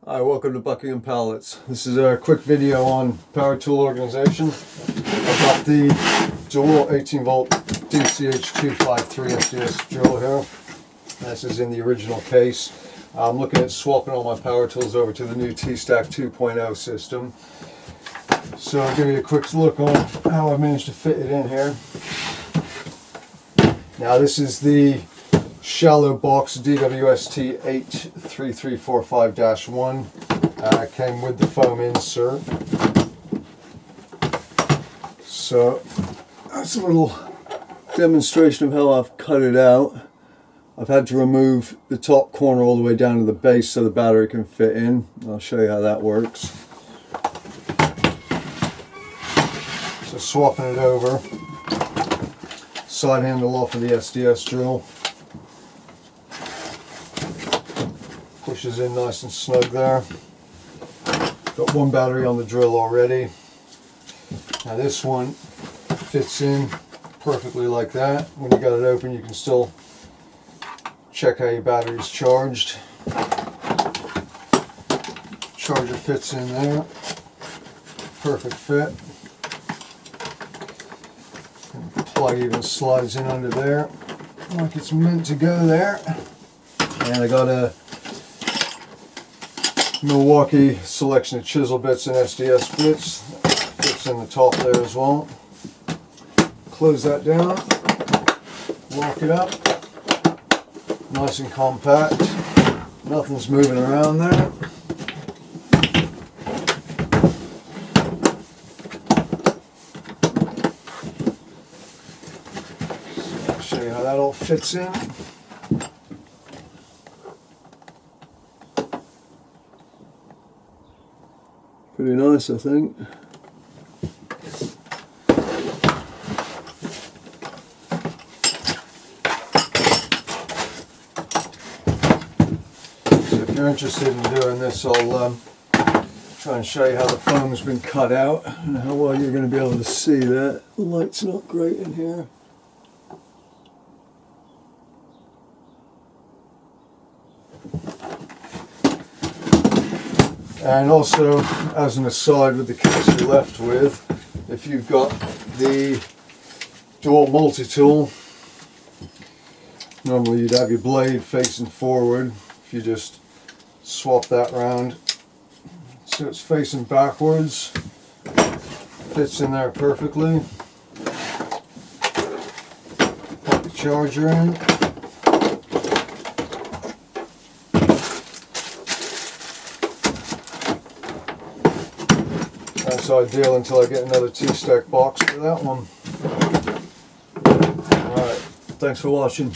Hi, welcome to Buckingham Pallets. This is a quick video on power tool organization. I've got the Dewalt 18V DCH253 SDS drill here. This is in the original case. I'm looking at swapping all my power tools over to the new Tstak 2.0 system. So I'll give you a quick look on how I managed to fit it in here. Now this is the shallow box DWST83345-1. Came with the foam insert. So that's a little demonstration of how I've cut it out. I've had to remove the top corner all the way down to the base so the battery can fit in. I'll show you how that works. So swapping it over, side handle off of the SDS drill. Pushes in nice and snug there. Got one battery on the drill already. Now this one fits in perfectly like that. When you got it open, you can still check how your battery is charged. Charger fits in there. Perfect fit. And the plug even slides in under there like it's meant to go there. And I got a Milwaukee selection of chisel bits and SDS bits. Fits in the top there as well. Close that down. Lock it up. Nice and compact. Nothing's moving around there. So I'll show you how that all fits in. Pretty nice, I think. So if you're interested in doing this, I'll try and show you how the foam's been cut out and how well you're going to be able to see that. The light's not great in here. And also, as an aside with the case you're left with, if you've got the Dewalt multi-tool, normally you'd have your blade facing forward. If you just swap that round so it's facing backwards, fits in there perfectly. Put the charger in. That's ideal until I get another Tstak box for that one. Alright, thanks for watching.